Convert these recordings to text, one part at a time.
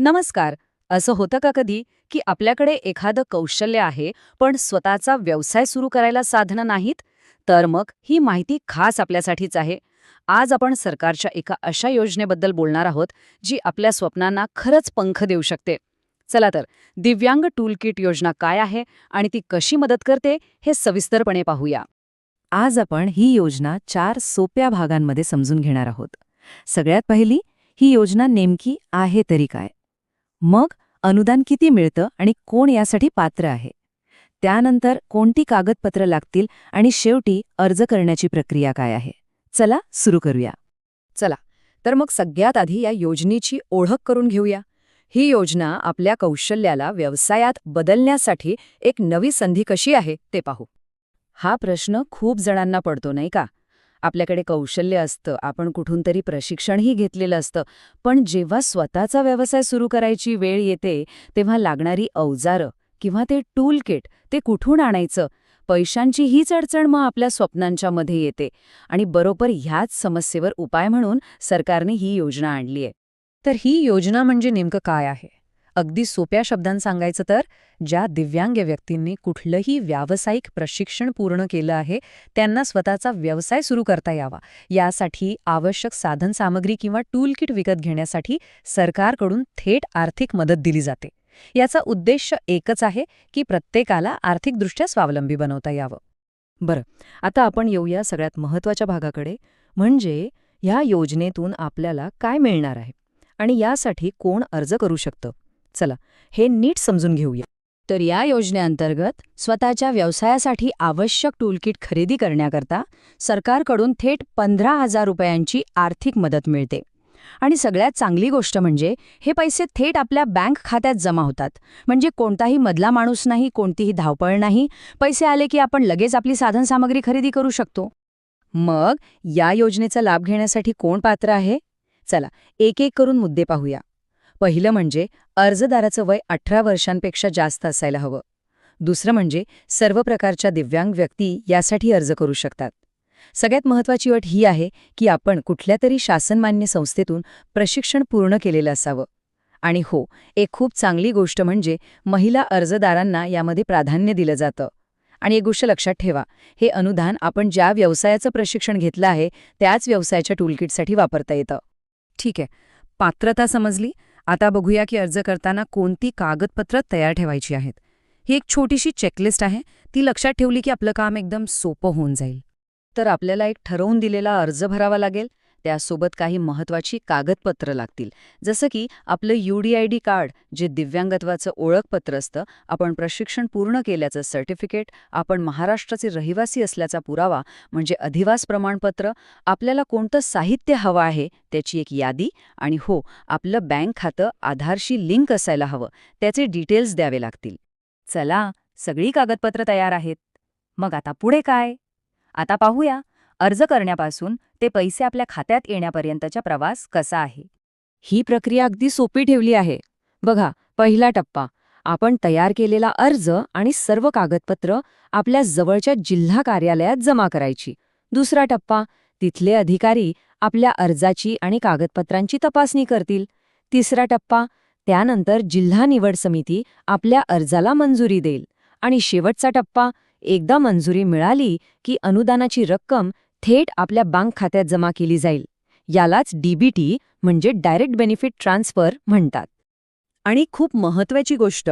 नमस्कार. असं होतं का कधी की आपल्याकडे एखादं कौशल्य आहे पण स्वतःचा व्यवसाय सुरू करायला साधनं नाहीत? तर मग ही माहिती खास आपल्यासाठीच आहे. आज आपण सरकारच्या एका अशा योजनेबद्दल बोलणार आहोत जी आपल्या स्वप्नांना खरंच पंख देऊ शकते. चला तर, दिव्यांग टूल किट योजना काय आहे आणि ती कशी मदत करते हे सविस्तरपणे पाहूया. आज आपण ही योजना 4 सोप्या भागांमध्ये समजून घेणार आहोत. सगळ्यात पहिली, ही योजना नेमकी आहे तरी काय? मग अनुदान किती मिळतं आणि कोण यासाठी पात्र आहे? त्यानंतर कोणती कागदपत्र लागतील आणि शेवटी अर्ज करण्याची प्रक्रिया काय आहे? चला सुरू करूया. चला, तर मग सगळ्यात आधी या योजनेची ओळख करून घेऊया. ही योजना आपल्या कौशल्याला व्यवसायात बदलण्यासाठी एक नवी संधी कशी आहे ते पाहू. हा प्रश्न खूप जणांना पडतो नाही का? आपल्याकडे कौशल्य असतं, आपण कुठून तरी प्रशिक्षणही घेतलेलं असतं, पण जेव्हा स्वतःचा व्यवसाय सुरू करायची वेळ येते तेव्हा लागणारी अवजारं किंवा ते टूल किट ते कुठून आणायचं, पैशांची हीच अडचण मग आपल्या स्वप्नांच्या मध्ये येते. आणि बरोबर ह्याच समस्येवर उपाय म्हणून सरकारने ही योजना आणली आहे. तर ही योजना म्हणजे नेमकं काय आहे? अगदी सोप्या शब्दांत सांगायचं तर, ज्या दिव्यांग व्यक्तींनी कुठलंही व्यावसायिक प्रशिक्षण पूर्ण केलं आहे त्यांना स्वतःचा व्यवसाय सुरू करता यावा, यासाठी आवश्यक साधनसामग्री किंवा टूल किट विकत घेण्यासाठी सरकारकडून थेट आर्थिक मदत दिली जाते. याचा उद्देश एकच आहे की प्रत्येकाला आर्थिकदृष्ट्या स्वावलंबी बनवता यावं. बरं, आता आपण येऊया सगळ्यात महत्त्वाच्या भागाकडे, म्हणजे ह्या योजनेतून आपल्याला काय मिळणार आहे आणि यासाठी कोण अर्ज करू शकतं. चला, हे नीट समजून घेऊया. तर या योजनेअंतर्गत स्वतःच्या व्यवसायासाठी आवश्यक टूलकिट खरेदी करण्याकरता सरकारकडून थेट 15,000 रुपयांची आर्थिक मदत मिळते. आणि सगळ्यात चांगली गोष्ट म्हणजे हे पैसे थेट आपल्या बँक खात्यात जमा होतात. म्हणजे कोणताही मधला माणूस नाही, कोणतीही धावपळ नाही. पैसे आले की आपण लगेच आपली साधनसामग्री खरेदी करू शकतो. मग या योजनेचा लाभ घेण्यासाठी कोण पात्र आहे? चला, एक एक करून मुद्दे पाहूया. पहिलं म्हणजे अर्जदाराचं वय 18 वर्षांपेक्षा जास्त असायला हवं. दुसरं म्हणजे सर्व प्रकारच्या दिव्यांग व्यक्ती यासाठी अर्ज करू शकतात. सगळ्यात महत्त्वाची अट ही आहे की आपण कुठल्या तरी शासनमान्य संस्थेतून प्रशिक्षण पूर्ण केलेलं असावं. आणि हो, एक खूप चांगली गोष्ट म्हणजे महिला अर्जदारांना यामध्ये प्राधान्य दिलं जातं. आणि एक गोष्ट लक्षात ठेवा, हे अनुदान आपण ज्या व्यवसायाचं प्रशिक्षण घेतलं आहे त्याच व्यवसायाच्या टूलकिटसाठी वापरता येतं. ठीक आहे, पात्रता समजली. आता बघूया की अर्ज करताना कोणती कागदपत्र तयार ठेवायची आहेत. ही एक छोटीशी चेकलिस्ट आहे, ती लक्षात ठेवली की आपलं काम एकदम सोपं होऊन जाईल. तर आपल्याला एक ठरवून दिलेला अर्ज भरावा लागेल. त्यासोबत काही महत्त्वाची कागदपत्र लागतील, जसं की आपलं UDID कार्ड, जे दिव्यांगत्वाचं ओळखपत्र असतं, आपण प्रशिक्षण पूर्ण केल्याचं सर्टिफिकेट, आपण महाराष्ट्राचे रहिवासी असल्याचा पुरावा म्हणजे अधिवास प्रमाणपत्र, आपल्याला कोणतं साहित्य हवं आहे त्याची एक यादी, आणि हो, आपलं बँक खातं आधारशी लिंक असायला हवं, त्याचे डिटेल्स द्यावे लागतील. चला, सगळी कागदपत्र तयार आहेत. मग आता पुढे काय? आता पाहूया अर्ज करण्यापासून ते पैसे आपल्या खात्यात येण्यापर्यंतचा प्रवास कसा आहे. ही प्रक्रिया अगदी सोपी ठेवली आहे. बघा, पहिला टप्पा, आपण तयार केलेला अर्ज आणि सर्व कागदपत्र आपल्या जवळच्या जिल्हा कार्यालयात जमा करायची. दुसरा टप्पा, तिथले अधिकारी आपल्या अर्जाची आणि कागदपत्रांची तपासणी करतील. तिसरा टप्पा, त्यानंतर जिल्हा निवड समिती आपल्या अर्जाला मंजुरी देईल. आणि शेवटचा टप्पा, एकदा मंजुरी मिळाली की अनुदानाची रक्कम थेट आपल्या बँक खात्यात जमा केली जाईल. यालाच DBT म्हणजे डायरेक्ट बेनिफिट ट्रान्सफर म्हणतात. आणि खूप महत्त्वाची गोष्ट,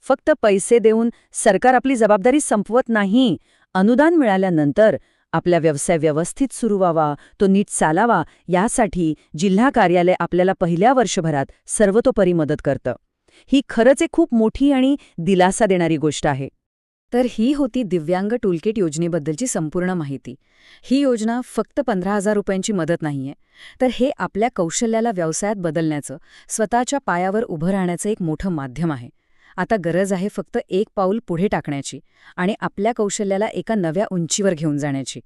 फक्त पैसे देऊन सरकार आपली जबाबदारी संपवत नाही. अनुदान मिळाल्यानंतर आपला व्यवसाय व्यवस्थित सुरू व्हावा, तो नीट चालावा, यासाठी जिल्हा कार्यालय आपल्याला पहिल्या वर्षभरात सर्वतोपरी मदत करतं. ही खरंच एक खूप मोठी आणि दिलासा देणारी गोष्ट आहे. तर ही होती दिव्यांग टूलकिट योजनेबद्दलची संपूर्ण माहिती. ही योजना फक्त 15,000 रुपयांची मदत नाहीये, तर हे आपल्या कौशल्याला व्यवसायात बदलण्याचं, स्वतःच्या पायावर उभं राहण्याचं एक मोठं माध्यम आहे. आता गरज आहे फक्त एक पाऊल पुढे टाकण्याची आणि आपल्या कौशल्याला एका नव्या उंचीवर घेऊन जाण्याची.